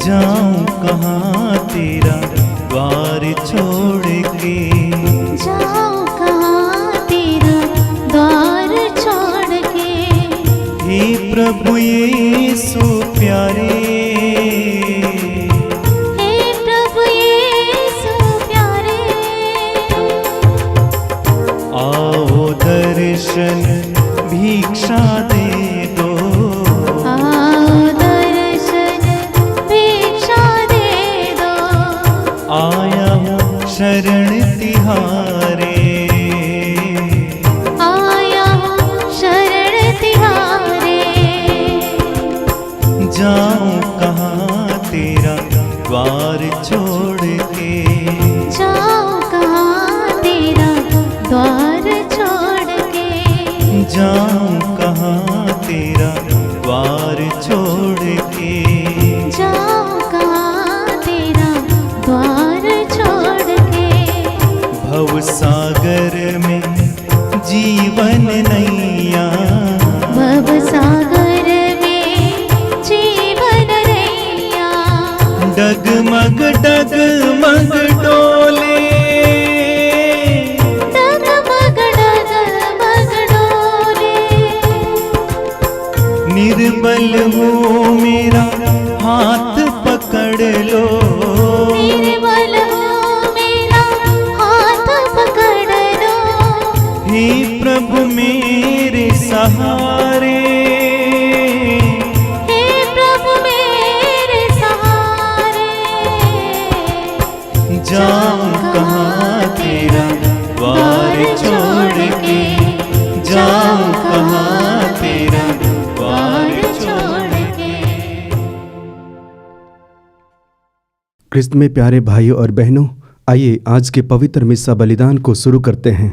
जाऊं कहाँ तेरा द्वार छोड़ के, जाऊं कहाँ तेरा द्वार छोड़ के। हे प्रभु यीशु प्यारे, हे प्रभु यीशु प्यारे, आओ दर्शन भिक्षा दे दो, आओ दर्शन भिक्षा दे दो। आया हूँ शरण तिहारे, आया हूँ शरण तिहारे। जाऊं कहाँ तेरा द्वार छोड़ के, जाऊं कहाँ तेरा द्वार छोड़ के। जाऊं कहाँ तेरा द्वार छोड़ के, जाऊं कहाँ तेरा द्वार छोड़ के। भव सागर में जीवन नैया, भव सागर में जीवन नैया। डगमग डगमग डोले, डगमग डगमग डोले। निर्बल हो मेरा हाथ पकड़ लो, निर्बल हो मेरा हाथ पकड़ लो। हे प्रभु मेरे सहारे, हे प्रभु मेरे सहारे। जाऊं कहाँ तेरा द्वार छोड़ के, जाऊं कहाँ तेरा द्वार छोड़ के। क्रिस्त में प्यारे भाइयों और बहनों, आइए आज के पवित्र मिस्सा बलिदान को शुरू करते हैं।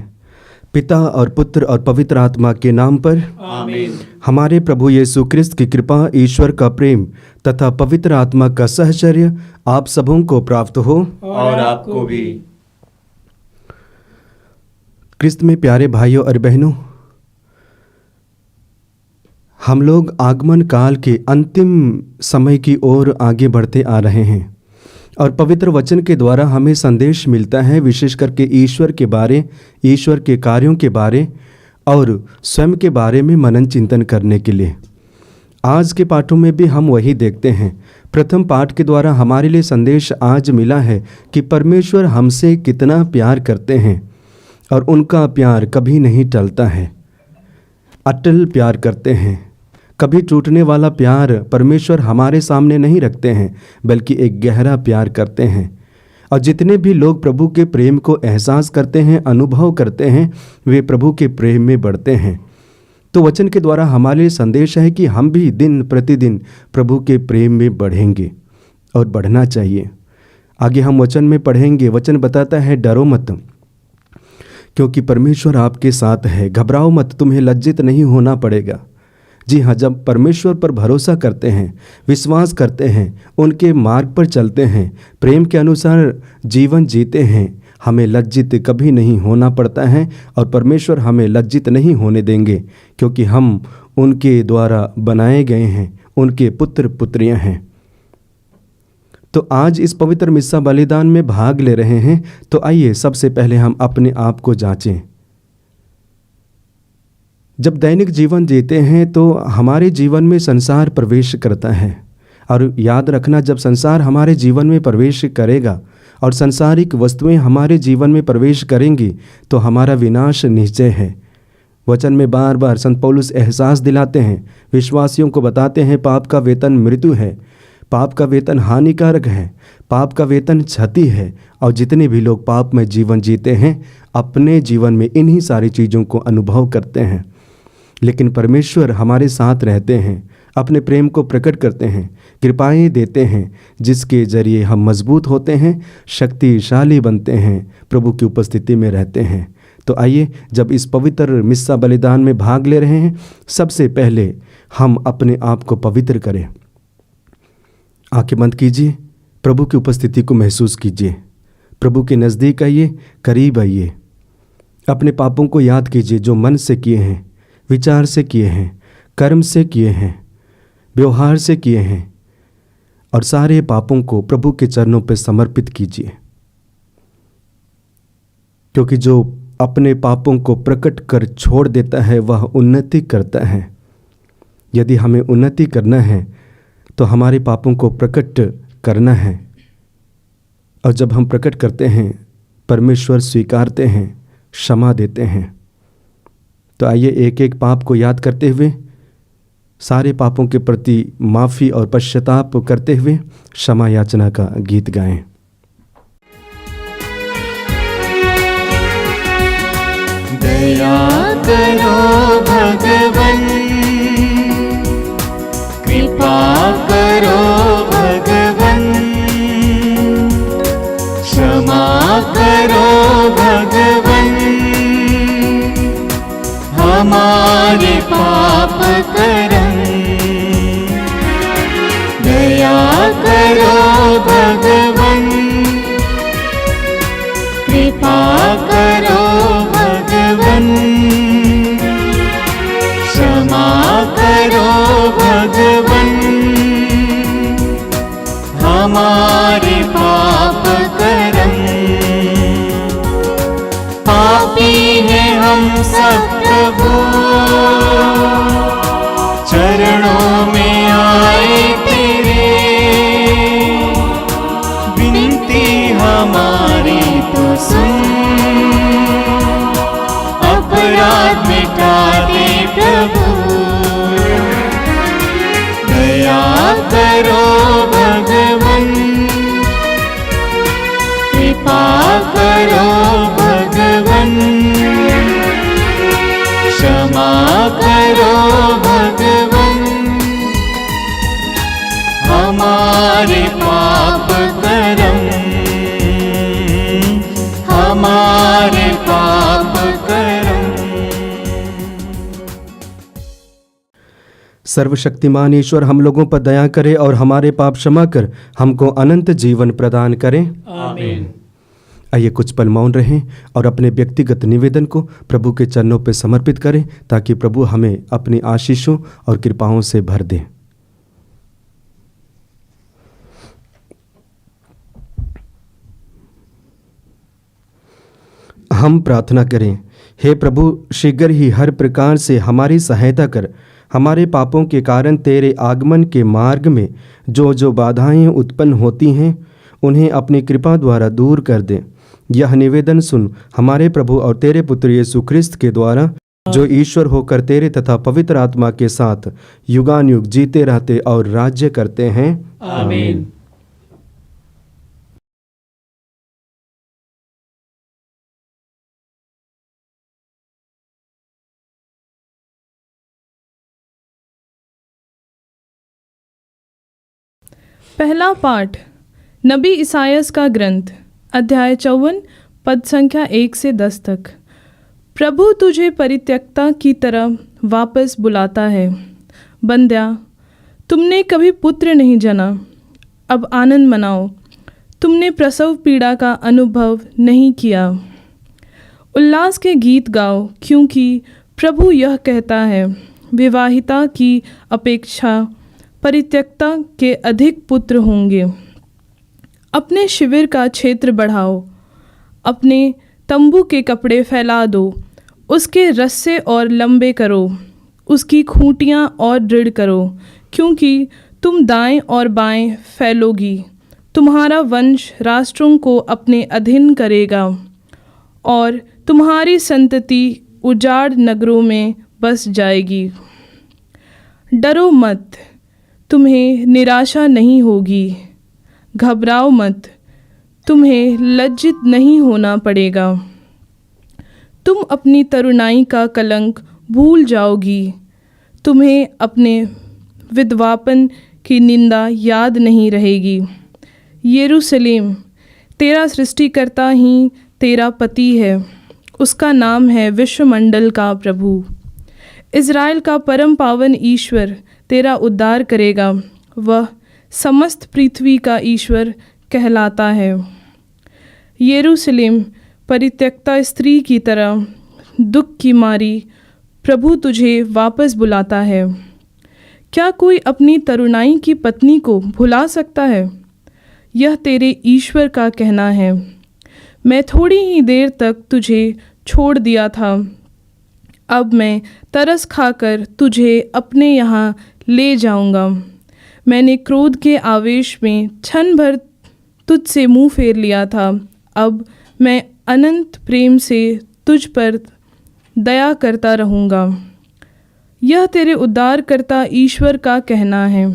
पिता और पुत्र और पवित्र आत्मा के नाम पर आमीन। हमारे प्रभु यीशु क्रिस्त की कृपा, ईश्वर का प्रेम तथा पवित्र आत्मा का सहचर्य आप सबों को प्राप्त हो। और आपको भी। क्रिस्त में प्यारे भाइयों और बहनों, हम लोग आगमन काल के अंतिम समय की ओर आगे बढ़ते आ रहे हैं और पवित्र वचन के द्वारा हमें संदेश मिलता है, विशेष करके ईश्वर के बारे, ईश्वर के कार्यों के बारे और स्वयं के बारे में मनन चिंतन करने के लिए। आज के पाठों में भी हम वही देखते हैं। प्रथम पाठ के द्वारा हमारे लिए संदेश आज मिला है कि परमेश्वर हमसे कितना प्यार करते हैं और उनका प्यार कभी नहीं टलता है, अटल प्यार करते हैं। कभी टूटने वाला प्यार परमेश्वर हमारे सामने नहीं रखते हैं, बल्कि एक गहरा प्यार करते हैं। और जितने भी लोग प्रभु के प्रेम को एहसास करते हैं, अनुभव करते हैं, वे प्रभु के प्रेम में बढ़ते हैं। तो वचन के द्वारा हमारे लिए संदेश है कि हम भी दिन प्रतिदिन प्रभु के प्रेम में बढ़ेंगे और बढ़ना चाहिए। आगे हम वचन में पढ़ेंगे। वचन बताता है, डरो मत क्योंकि परमेश्वर आपके साथ है, घबराओ मत, तुम्हें लज्जित नहीं होना पड़ेगा। जी हाँ, जब परमेश्वर पर भरोसा करते हैं, विश्वास करते हैं, उनके मार्ग पर चलते हैं, प्रेम के अनुसार जीवन जीते हैं, हमें लज्जित कभी नहीं होना पड़ता है और परमेश्वर हमें लज्जित नहीं होने देंगे, क्योंकि हम उनके द्वारा बनाए गए हैं, उनके पुत्र पुत्रियां हैं। तो आज इस पवित्र मिस्सा बलिदान में भाग ले रहे हैं, तो आइए सबसे पहले हम अपने आप को जांचें। जब दैनिक जीवन जीते हैं तो हमारे जीवन में संसार प्रवेश करता है, और याद रखना, जब संसार हमारे जीवन में प्रवेश करेगा और संसारिक वस्तुएं हमारे जीवन में प्रवेश करेंगी तो हमारा विनाश निश्चय है। वचन में बार बार संत पौलुस एहसास दिलाते हैं, विश्वासियों को बताते हैं, पाप का वेतन मृत्यु है, पाप का वेतन हानिकारक है, पाप का वेतन क्षति है। और जितने भी लोग पाप में जीवन जीते हैं, अपने जीवन में इन्हीं सारी चीज़ों को अनुभव करते हैं। लेकिन परमेश्वर हमारे साथ रहते हैं, अपने प्रेम को प्रकट करते हैं, कृपाएं देते हैं, जिसके जरिए हम मजबूत होते हैं, शक्तिशाली बनते हैं, प्रभु की उपस्थिति में रहते हैं। तो आइए, जब इस पवित्र मिस्सा बलिदान में भाग ले रहे हैं, सबसे पहले हम अपने आप को पवित्र करें। आंखें बंद कीजिए, प्रभु की उपस्थिति को महसूस कीजिए, प्रभु के नज़दीक आइए, करीब आइए। अपने पापों को याद कीजिए जो मन से किए हैं, विचार से किए हैं, कर्म से किए हैं, व्यवहार से किए हैं। और सारे पापों को प्रभु के चरणों पर समर्पित कीजिए, क्योंकि जो अपने पापों को प्रकट कर छोड़ देता है वह उन्नति करता है। यदि हमें उन्नति करना है तो हमारे पापों को प्रकट करना है, और जब हम प्रकट करते हैं परमेश्वर स्वीकारते हैं, क्षमा देते हैं। तो आइए एक एक पाप को याद करते हुए, सारे पापों के प्रति माफ़ी और पश्चाताप करते हुए क्षमा याचना का गीत गाएं। दया करो भगवन, कृपा करो भगवन, क्षमा करो भगवन, हमारे पाप करम। दया करो भगवन, कृपा करो भगवन, क्षमा करो भगवन, हमारे पाप करम। पापी हैं हम सब प्रभु, चरणों में आए तेरे, विनती हमारी तो सुन, अपराध मिटा दे प्रभु। दया करो भगवन, कृपा करो भगवन, क्षमा करो भगवन, हमारे पाप करम, हमारे पाप करम। सर्वशक्तिमान ईश्वर हम लोगों पर दया करे और हमारे पाप क्षमा कर हमको अनंत जीवन प्रदान करें। आमीन। आइए कुछ पल मौन रहें और अपने व्यक्तिगत निवेदन को प्रभु के चरणों पर समर्पित करें, ताकि प्रभु हमें अपनी आशीषों और कृपाओं से भर दे। हम प्रार्थना करें। हे प्रभु, शीघ्र ही हर प्रकार से हमारी सहायता कर। हमारे पापों के कारण तेरे आगमन के मार्ग में जो जो बाधाएं उत्पन्न होती हैं उन्हें अपनी कृपा द्वारा दूर कर दे। यह निवेदन सुन हमारे प्रभु और तेरे पुत्र यीशु ख्रिस्त के द्वारा, जो ईश्वर होकर तेरे तथा पवित्र आत्मा के साथ युगानुयुग जीते रहते और राज्य करते हैं। आमीन। पहला पाठ नबी इसायास का ग्रंथ, अध्याय 54, पद संख्या 1 से 10 तक। प्रभु तुझे परित्यक्ता की तरह वापस बुलाता है। बंद्या, तुमने कभी पुत्र नहीं जना, अब आनंद मनाओ। तुमने प्रसव पीड़ा का अनुभव नहीं किया। उल्लास के गीत गाओ, क्योंकि प्रभु यह कहता है, विवाहिता की अपेक्षा परित्यक्ता के अधिक पुत्र होंगे। अपने शिविर का क्षेत्र बढ़ाओ, अपने तंबू के कपड़े फैला दो, उसके रस्से और लंबे करो, उसकी खूंटियाँ और दृढ़ करो, क्योंकि तुम दाएं और बाएं फैलोगी। तुम्हारा वंश राष्ट्रों को अपने अधीन करेगा और तुम्हारी संतति उजाड़ नगरों में बस जाएगी। डरो मत, तुम्हें निराशा नहीं होगी। घबराओ मत, तुम्हें लज्जित नहीं होना पड़ेगा। तुम अपनी तरुणाई का कलंक भूल जाओगी। तुम्हें अपने विधवापन की निंदा याद नहीं रहेगी। यरूशलेम, तेरा सृष्टिकर्ता ही तेरा पति है। उसका नाम है विश्वमंडल का प्रभु। इज़राइल का परम पावन ईश्वर तेरा उद्धार करेगा। वह समस्त पृथ्वी का ईश्वर कहलाता है। यरूशलेम, परित्यक्ता स्त्री की तरह दुख की मारी प्रभु तुझे वापस बुलाता है। क्या कोई अपनी तरुणाई की पत्नी को भुला सकता है? यह तेरे ईश्वर का कहना है। मैं थोड़ी ही देर तक तुझे छोड़ दिया था, अब मैं तरस खाकर तुझे अपने यहाँ ले जाऊँगा। मैंने क्रोध के आवेश में क्षण भर तुझसे मुँह फेर लिया था, अब मैं अनंत प्रेम से तुझ पर दया करता रहूँगा। यह तेरे उद्धारकर्ता ईश्वर का कहना है।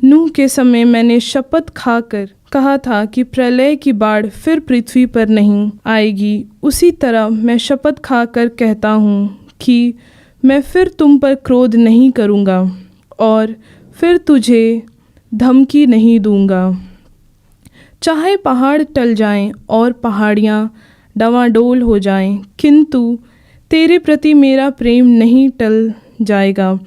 नूह के समय मैंने शपथ खाकर कहा था कि प्रलय की बाढ़ फिर पृथ्वी पर नहीं आएगी, उसी तरह मैं शपथ खाकर कहता हूँ कि मैं फिर तुम पर क्रोध नहीं करूँगा और फिर तुझे धमकी नहीं दूँगा। चाहे पहाड़ टल जाएं और पहाड़ियाँ डवाडोल हो जाएं, किंतु तेरे प्रति मेरा प्रेम नहीं टल जाएगा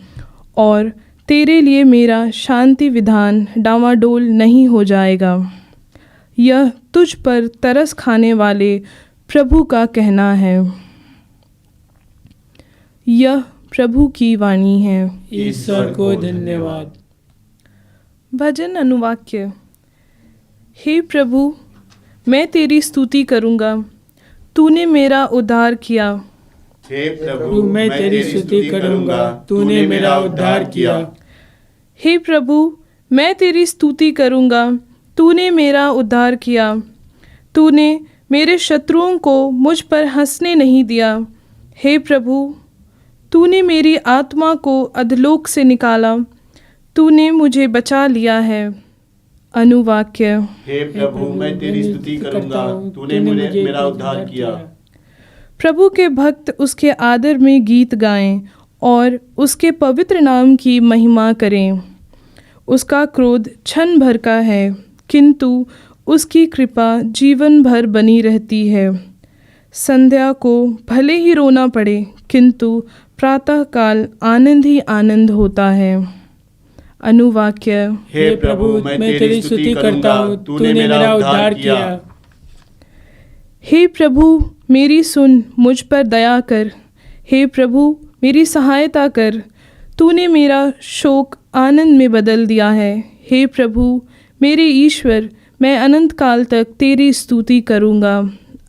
और तेरे लिए मेरा शांति विधान डावाडोल नहीं हो जाएगा। यह तुझ पर तरस खाने वाले प्रभु का कहना है। यह प्रभु की वाणी है। ईश्वर को धन्यवाद। भजन अनुवाक्य। हे प्रभु, मैं तेरी स्तुति करूँगा, तूने मेरा उद्धार किया। हे प्रभु, मैं तेरी स्तुति करूंगा, तूने मेरा उद्धार किया। हे प्रभु, मैं तेरी स्तुति करूँगा, तूने मेरा उद्धार किया। तूने मेरे शत्रुओं को मुझ पर हंसने नहीं दिया। हे प्रभु, तूने मेरी आत्मा को अधोलोक से निकाला, तूने मुझे बचा लिया है। अनुवाक्य। हे प्रभु, मैं तेरी स्तुति करूंगा, तूने मेरा उद्धार किया। प्रभु के भक्त उसके आदर में गीत गाएं और उसके पवित्र नाम की महिमा करें। उसका क्रोध क्षण भर का है, किंतु उसकी कृपा जीवन भर बनी रहती है। संध्या को भले ही रोना पड़े, किंतु प्रातःकाल आनंद ही आनंद होता है। अनुवाक्य। हे प्रभु, मैं तेरी स्तुति करता हूँ, तूने मेरा उद्धार किया। हे प्रभु, मेरी सुन, मुझ पर दया कर। हे प्रभु, मेरी सहायता कर, तूने मेरा शोक आनंद में बदल दिया है। हे प्रभु, मेरे ईश्वर, मैं अनंत काल तक तेरी स्तुति करूँगा।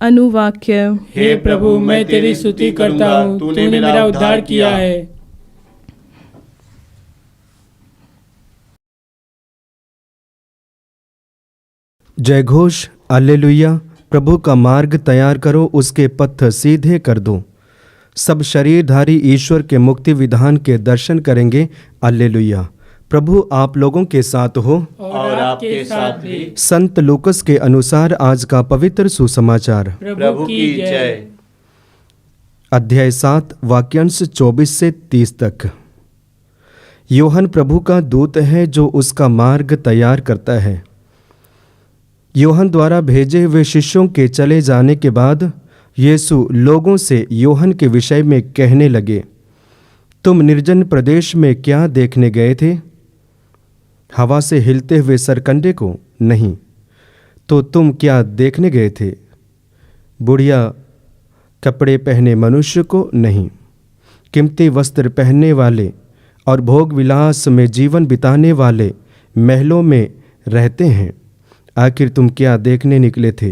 अनुवाक्य। हे प्रभु, मैं तेरी स्तुति करता हूँ, तूने मेरा उद्धार किया है। जय घोष, हालेलुया। प्रभु का मार्ग तैयार करो, उसके पथ सीधे कर दो। सब शरीरधारी ईश्वर के मुक्ति विधान के दर्शन करेंगे। हालेलुया। प्रभु आप लोगों के साथ हो और आपके साथ भी। संत लूकस के अनुसार आज का पवित्र सुसमाचार। प्रभु की जय। अध्याय 7 वाक्यांश 24 से 30 तक। यूहन्ना प्रभु का दूत है जो उसका मार्ग तैयार करता है। यूहन्ना द्वारा भेजे हुए शिष्यों के चले जाने के बाद यीशु लोगों से यूहन्ना के विषय में कहने लगे, तुम निर्जन प्रदेश में क्या देखने गए थे? हवा से हिलते हुए सरकंडे को? नहीं। तो तुम क्या देखने गए थे? बुढ़िया कपड़े पहने मनुष्य को? नहीं। कीमती वस्त्र पहनने वाले और भोग विलास में जीवन बिताने वाले महलों में रहते हैं। आखिर तुम क्या देखने निकले थे?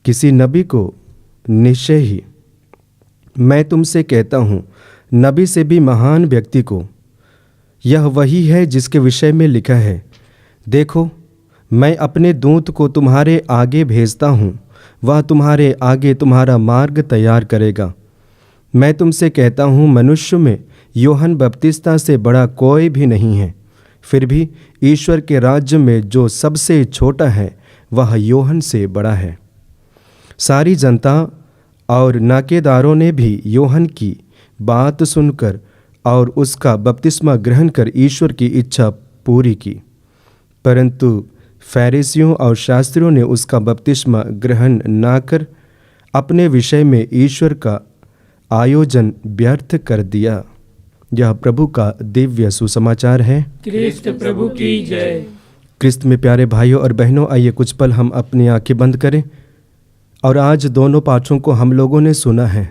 किसी नबी को? निश्चय ही, मैं तुमसे कहता हूँ, नबी से भी महान व्यक्ति को। यह वही है जिसके विषय में लिखा है, देखो मैं अपने दूत को तुम्हारे आगे भेजता हूँ, वह तुम्हारे आगे तुम्हारा मार्ग तैयार करेगा। मैं तुमसे कहता हूँ, मनुष्य में यूहन्ना बपतिस्ता से बड़ा कोई भी नहीं है। फिर भी ईश्वर के राज्य में जो सबसे छोटा है वह यूहन्ना से बड़ा है। सारी जनता और नाकेदारों ने भी यूहन्ना की बात सुनकर और उसका बपतिस्मा ग्रहण कर ईश्वर की इच्छा पूरी की, परंतु फरीसियों और शास्त्रियों ने उसका बपतिस्मा ग्रहण ना कर अपने विषय में ईश्वर का आयोजन व्यर्थ कर दिया। यह प्रभु का दिव्य सुसमाचार है। क्रिस्त प्रभु की जय। क्रिस्त में प्यारे भाइयों और बहनों, आइए कुछ पल हम अपनी आंखें बंद करें और आज दोनों पाठों को हम लोगों ने सुना है।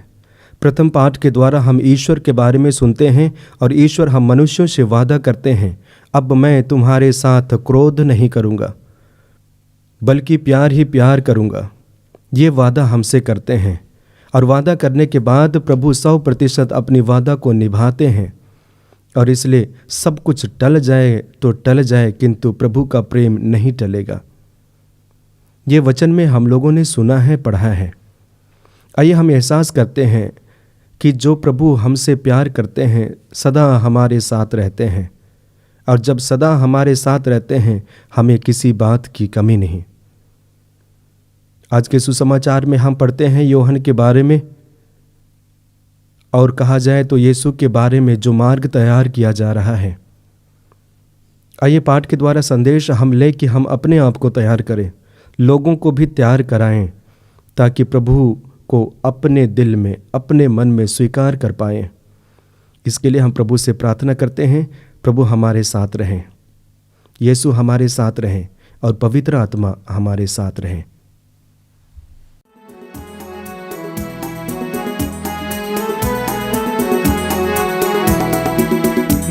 प्रथम पाठ के द्वारा हम ईश्वर के बारे में सुनते हैं और ईश्वर हम मनुष्यों से वादा करते हैं, अब मैं तुम्हारे साथ क्रोध नहीं करूँगा बल्कि प्यार ही प्यार करूँगा। ये वादा हमसे करते हैं और वादा करने के बाद प्रभु 100% अपनी वादा को निभाते हैं। और इसलिए सब कुछ टल जाए तो टल जाए, किंतु प्रभु का प्रेम नहीं टलेगा। ये वचन में हम लोगों ने सुना है, पढ़ा है। आइए हम एहसास करते हैं कि जो प्रभु हमसे प्यार करते हैं सदा हमारे साथ रहते हैं, और जब सदा हमारे साथ रहते हैं हमें किसी बात की कमी नहीं। आज के सुसमाचार में हम पढ़ते हैं यूहन्ना के बारे में, और कहा जाए तो यीशु के बारे में जो मार्ग तैयार किया जा रहा है। आइए पाठ के द्वारा संदेश हम ले कि हम अपने आप को तैयार करें, लोगों को भी तैयार कराएं, ताकि प्रभु को अपने दिल में, अपने मन में स्वीकार कर पाएं। इसके लिए हम प्रभु से प्रार्थना करते हैं, प्रभु हमारे साथ रहें, यीशु हमारे साथ रहें और पवित्र आत्मा हमारे साथ रहें।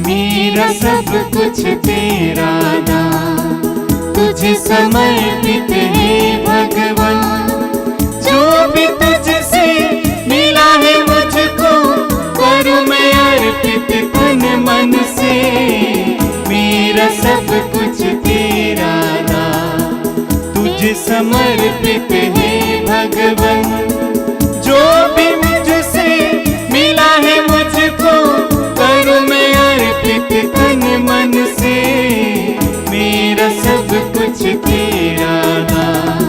मेरा सब कुछ तेरा नाम तुझे समर्पित है भगवान, जो भी तुझसे मिला है मुझको करूं मैं अर्पित तन मन से। मेरा सब कुछ तेरा नाम तुझे समर्पित है भगवान, जो भी मुझसे मिला है मुझको करूं मैं अर्पित तन मन से। मेरा सब कुछ तेरा नाम,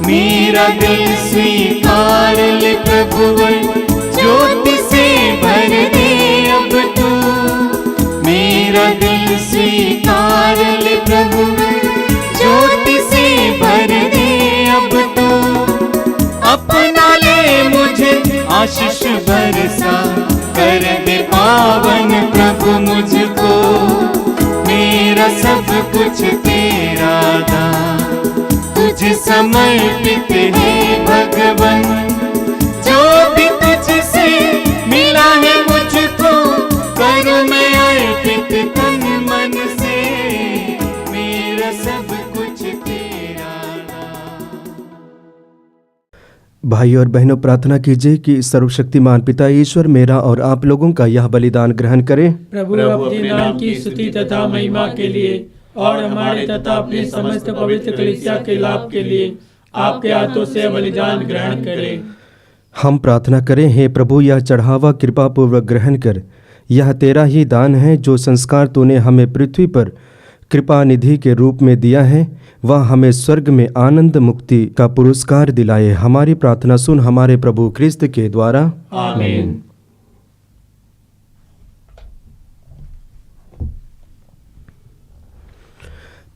मेरा दिल स्वीकार ले प्रभुवर, ज्योति से भर दे अब तू। मेरा दिल स्वीकार ले प्रभुवर, ज्योति से भर दे अब तू। अपना ले मुझे आशीष बरसा, कर दे पावन प्रभु मुझको। मेरा सब कुछ तेरा दान तुझे समर्पित है भगवान, जो भी तुझसे मिला है मुझको करूं मैं अर्पित तन मन से। मेरा सब कुछ तेरा दान। भाई और बहनों, प्रार्थना कीजिए कि सर्वशक्तिमान पिता ईश्वर मेरा और आप लोगों का यह बलिदान ग्रहण करें। प्रभु अपने नाम की स्तुति तथा महिमा के लिए और हमारे तथा अपने समस्त पवित्र कलीसिया के लाभ के लिए आपके हाथों से बलिदान ग्रहण करें। हम प्रार्थना करें, हे प्रभु यह चढ़ावा कृपा पूर्वक ग्रहण कर। यह तेरा ही दान है, जो संस्कार तूने हमें पृथ्वी पर कृपा निधि के रूप में दिया है, वह हमें स्वर्ग में आनंद मुक्ति का पुरस्कार दिलाए। हमारी प्रार्थना सुन हमारे प्रभु क्रिस्त के द्वारा, आमीन।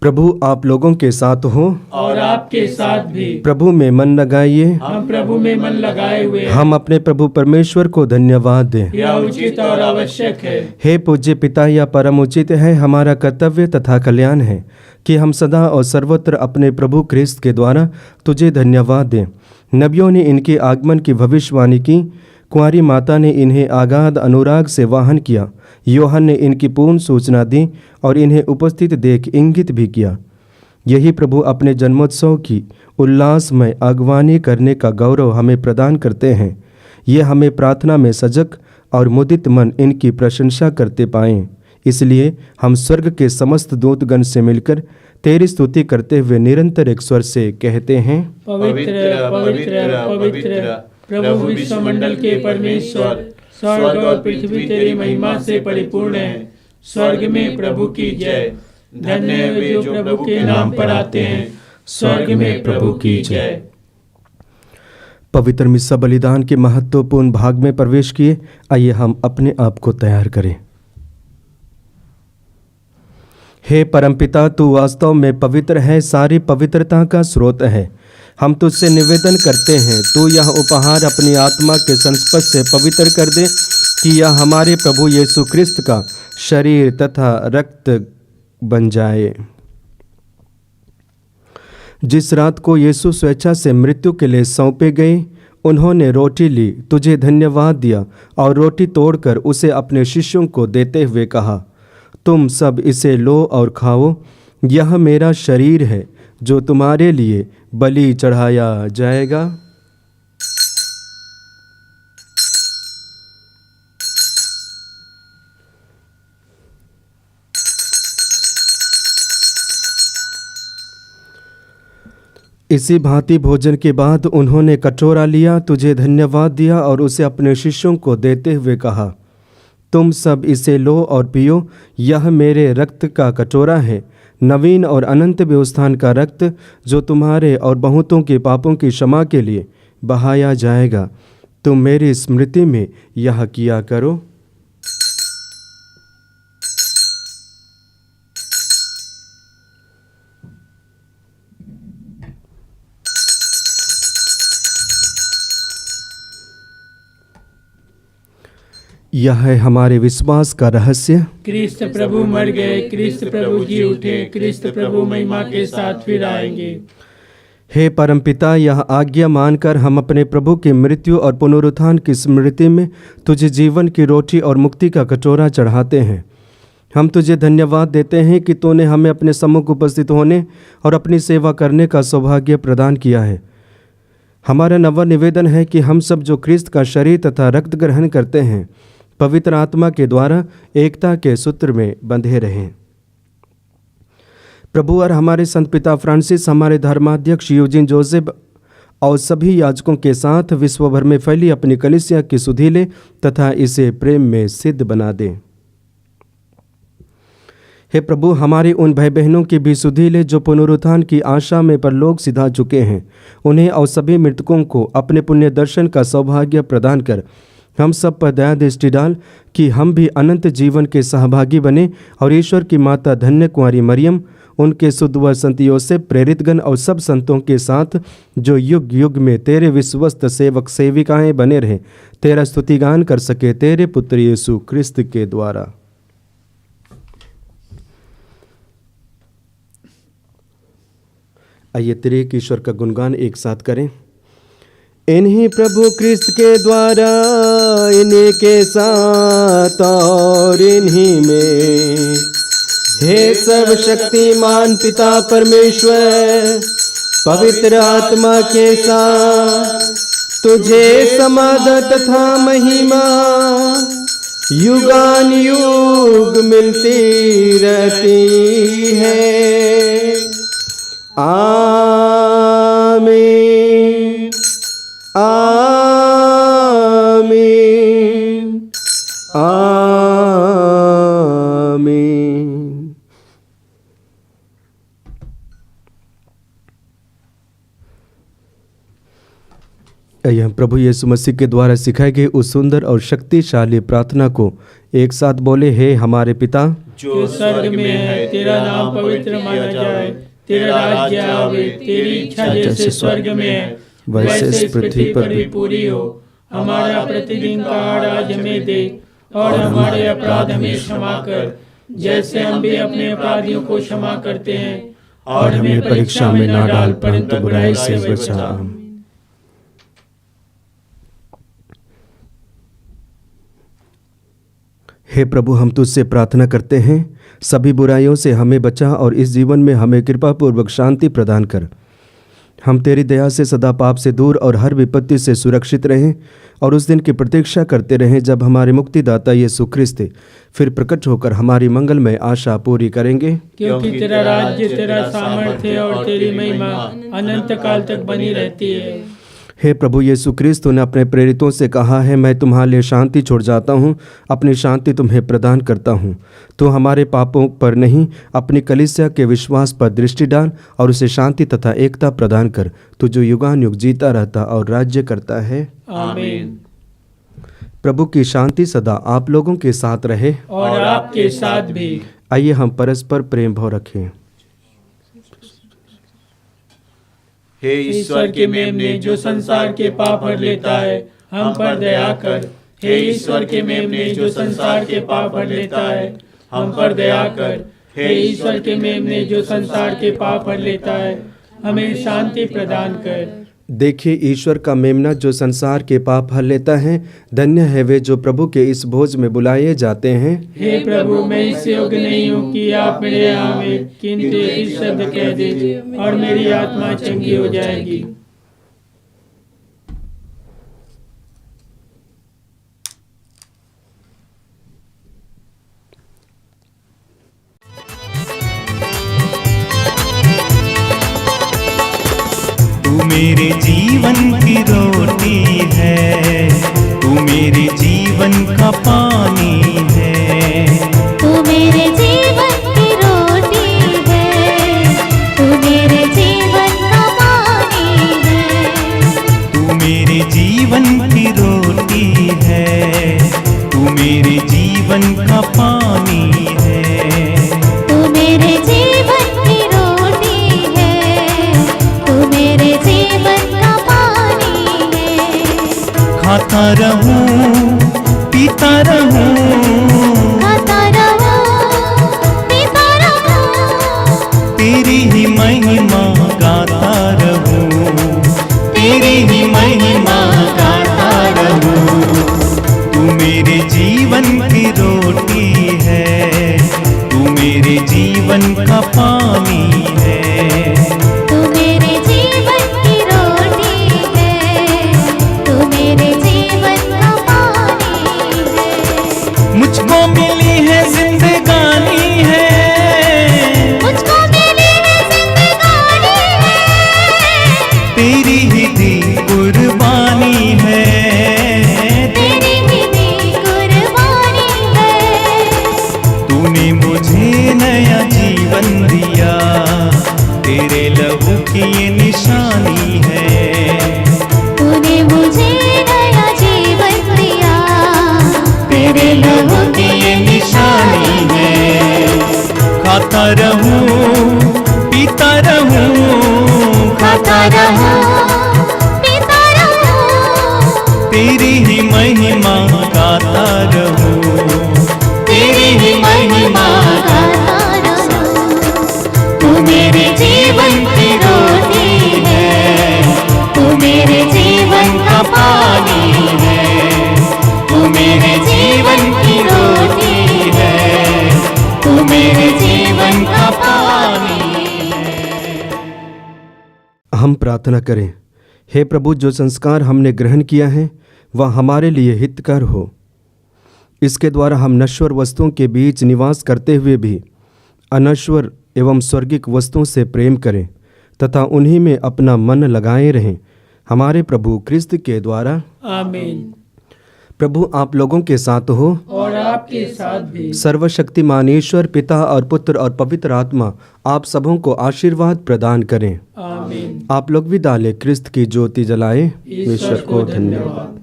प्रभु आप लोगों के साथ हो और आपके साथ भी। प्रभु में मन लगाइए, हम प्रभु में मन लगाए हुए हैं। हम अपने प्रभु परमेश्वर को धन्यवाद दें। यह उचित और आवश्यक है। हे पूज्य पिता, यह परम उचित है, हमारा कर्तव्य तथा कल्याण है कि हम सदा और सर्वत्र अपने प्रभु क्रिस्त के द्वारा तुझे धन्यवाद दें। नबियों ने इनके आगमन की भविष्यवाणी की, कुंवारी माता ने इन्हें आगाध अनुराग से वाहन किया, यूहन्ना ने इनकी पूर्ण सूचना दी और इन्हें उपस्थित देख इंगित भी किया। यही प्रभु अपने जन्मोत्सव की उल्लासमय अगवानी करने का गौरव हमें प्रदान करते हैं। ये हमें प्रार्थना में सजग और मुदित मन इनकी प्रशंसा करते पाएं। इसलिए हम स्वर्ग के समस्त दूतगण से मिलकर तेरी स्तुति करते हुए निरंतर एक स्वर से कहते हैं, पवित्र पवित्र पवित्र प्रभु विश्वमंडल के परमेश्वर, स्वर्ग और पृथ्वी तेरी महिमा से परिपूर्ण है। स्वर्ग में प्रभु की जय। धन्य है वे जो प्रभु के नाम पर आते हैं। स्वर्ग में प्रभु की जय। पवित्र मिस्सा बलिदान के महत्वपूर्ण भाग में प्रवेश किए। आइए हम अपने आप को तैयार करें। हे परमपिता, तू वास्तव में पवित्र है, सारी पवित्रता का स्रोत है। हम तुझसे निवेदन करते हैं, तू यह उपहार अपनी आत्मा के संस्पर्श से पवित्र कर दे, कि यह हमारे प्रभु यीशु क्रिस्त का शरीर तथा रक्त बन जाए। जिस रात को यीशु स्वेच्छा से मृत्यु के लिए सौंपे गए, उन्होंने रोटी ली, तुझे धन्यवाद दिया और रोटी तोड़कर उसे अपने शिष्यों को देते हुए कहा, तुम सब इसे लो और खाओ, यह मेरा शरीर है जो तुम्हारे लिए बलि चढ़ाया जाएगा। इसी भांति भोजन के बाद उन्होंने कटोरा लिया, तुझे धन्यवाद दिया और उसे अपने शिष्यों को देते हुए कहा, तुम सब इसे लो और पियो, यह मेरे रक्त का कटोरा है, नवीन और अनंत व्यवस्थान का रक्त, जो तुम्हारे और बहुतों के पापों की क्षमा के लिए बहाया जाएगा। तुम मेरी स्मृति में यह किया करो। यह है हमारे विश्वास का रहस्य। क्रिस्त प्रभु मर गए, क्रिस्त प्रभु जी उठे, क्रिस्त प्रभु महिमा के साथ फिर आएंगे। हे परमपिता, यह आज्ञा मानकर हम अपने प्रभु की मृत्यु और पुनरुत्थान की स्मृति में तुझे जीवन की रोटी और मुक्ति का कटोरा चढ़ाते हैं। हम तुझे धन्यवाद देते हैं कि तूने हमें अपने सम्मुख उपस्थित होने और अपनी सेवा करने का सौभाग्य प्रदान किया है। हमारा नवा निवेदन है कि हम सब जो क्रिस्त का शरीर तथा रक्त ग्रहण करते हैं, पवित्र आत्मा के द्वारा एकता के सूत्र में बंधे रहें। प्रभु और हमारे संत पिता फ्रांसिस, हमारे धर्माध्यक्ष यूजिन जोसेफ और सभी याजकों के साथ विश्व भर में फैली अपनी कलीसिया की सुधि ले तथा इसे प्रेम में सिद्ध बना दें। हे प्रभु, हमारे उन भाई बहनों की भी सुधि ले जो पुनरुत्थान की आशा में परलोक सिधा चुके हैं, उन्हें और सभी मृतकों को अपने पुण्य दर्शन का सौभाग्य प्रदान कर हम सब पर दया दृष्टि डाल कि हम भी अनंत जीवन के सहभागी बने और ईश्वर की माता धन्य कुंवारी मरियम, उनके सुधवर संत योसेफ, प्रेरितगण और सब संतों के साथ जो युग युग में तेरे विश्वस्त सेवक सेविकाएं बने रहे, तेरा स्तुतिगान कर सके तेरे पुत्र यीशु क्रिस्त के द्वारा। आइए त्रिएक ईश्वर का गुणगान एक साथ करें। इन्हीं प्रभु क्रिस्त के द्वारा, इन्हीं के साथ और इन्हीं में, हे सर्वशक्तिमान पिता परमेश्वर, पवित्र आत्मा के साथ तुझे समाधान तथा महिमा युगान युग मिलती रहती है। आमीन, आमीन, आमीन। आइए हम प्रभु यीशु मसीह के द्वारा सिखाए गए उस सुंदर और शक्तिशाली प्रार्थना को एक साथ बोले। हे हमारे पिता जो स्वर्ग में है, तेरा नाम पवित्र माना जाए, तेरा राज्य आवे, तेरी इच्छा जैसे स्वर्ग में है वैसे इस पृथ्वी पर भी पूरी हो। हमारा प्रतिदिन का आहार आज हमें दे, और हमारे अपराध हमें क्षमा कर, जैसे हम भी अपने अपराधियों को क्षमा करते हैं, और हमें परीक्षा में न डाल, परंतु बुराई से बचा। हे प्रभु, हम तुझसे प्रार्थना करते हैं, सभी बुराइयों से हमें बचा और इस जीवन में हमें कृपा पूर्वक शांति प्रदान कर। हम तेरी दया से सदा पाप से दूर और हर विपत्ति से सुरक्षित रहें और उस दिन की प्रतीक्षा करते रहें जब हमारे मुक्तिदाता यीशु ख्रिस्त फिर प्रकट होकर हमारी मंगलमय आशा पूरी करेंगे। क्योंकि तेरा राज्य, तेरा सामर्थ्य और तेरी महिमा अनंत काल तक बनी रहती है। हे प्रभु यीशु क्रिस्त, तूने अपने प्रेरितों से कहा है, मैं तुम्हारे लिए शांति छोड़ जाता हूँ, अपनी शांति तुम्हें प्रदान करता हूँ। तो हमारे पापों पर नहीं, अपनी कलीसिया के विश्वास पर दृष्टि डाल और उसे शांति तथा एकता प्रदान कर, तू जो युगान युग जीता रहता और राज्य करता है। आमीन। प्रभु की शांति सदा आप लोगों के साथ रहे और आपके साथ भी। आइए हम परस्पर प्रेम भाव रखें। हे ईश्वर के मेमने, जो संसार के पाप हर लेता है, हम पर दया कर। हे ईश्वर के मेमने, जो संसार के पाप हर लेता है, हम पर दया कर। हे ईश्वर के मेमने, जो संसार के पाप हर लेता है, हमें शांति प्रदान कर। देखिए ईश्वर का मेमना जो संसार के पाप हर लेता है। धन्य है वे जो प्रभु के इस भोज में बुलाए जाते हैं। हे प्रभु, मैं इससे योग्य नहीं हूँ कि आप मेरे यहाँ आवे, किंतु एक शब्द कह दीजिए और मेरी आत्मा चंगी हो जाएगी। तू मेरे जीवन की रोटी है, तू मेरे जीवन का पानी है। तू मेरे जीवन की रोटी है, तू मेरे जीवन का पानी है। तू मेरे जीवन की रोटी है, तू मेरे जीवन का पानी है। तू मेरे जीवन की रोटी है, तू मेरे जीवन का पानी है। खाता रहूं पीता रहूं, खाता रहो, पीता रहो, तेरी ही महिमा गाता रहूं, तेरी ही महिमा गाता रहूं। तू मेरे जीवन की रोटी है, तू मेरे जीवन का पानी है। तू मेरे जीवन की रोटी है, तू मेरे जीवन का पानी है। मुझको मिली है जिंदगानी है, मुझको मिली है जिंदगानी है, तेरी ही दी कुर्बानी है। तेरी ही दी कुर्बानी है। तूने मुझे नया जीवन दिया, तेरे लहू की ये निशानी है। तूने मुझे नया जीवन दिया, तेरे लहू की ये निशानी है। खाता रहूं पीता रहूं, खाता रहूं, पीता रहो, तेरी ही महिमा गाता रहूं, तेरी ही महिमा गाता रहो। तू मेरे जीवन की रोटी है, तू मेरे जीवन का पानी है। तू मेरे जीवन की रोटी है, तू मेरे जीवन का पानी है। हम प्रार्थना करें। हे प्रभु, जो संस्कार हमने ग्रहण किया है वह हमारे लिए हितकर हो। इसके द्वारा हम नश्वर वस्तुओं के बीच निवास करते हुए भी अनश्वर एवं स्वर्गिक वस्तुओं से प्रेम करें तथा उन्हीं में अपना मन लगाए रहें। हमारे प्रभु क्रिस्त के द्वारा आमीन। प्रभु आप लोगों के साथ हो और आपके साथ भी। सर्वशक्तिमान ईश्वर पिता और पुत्र और पवित्र आत्मा आप सबों को आशीर्वाद प्रदान करें। आमीन। आप लोग विदा ले क्रिस्त की ज्योति जलाए। ईश्वर को धन्यवाद।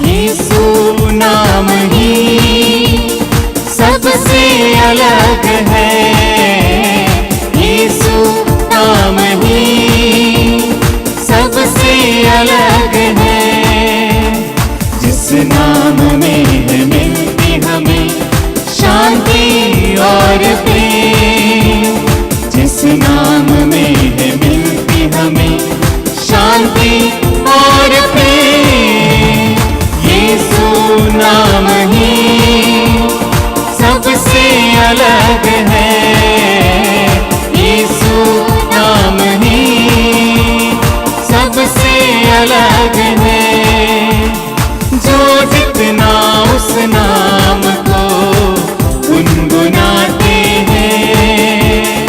यीशु नाम ही सबसे अलग है, यीशु नाम ही सबसे अलग है। जिस नाम में है मिलती हमें शांति और प्रेम, जिस नाम में है मिलती हमें शांति और प्रेम। यीशु नाम ही सबसे अलग है, यीशु नाम ही सबसे अलग है। जो जितना उस नाम को गुनगुनाते हैं,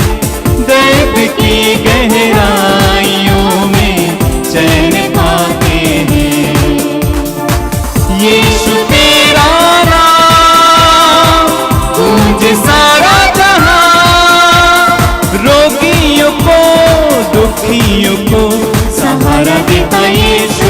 दर्द की गहराइयों में चैन पाते हैं। यीशु तेरा नाम गूंज सारा जहां, रोगियों को दुखियों को सहारा देता यीशु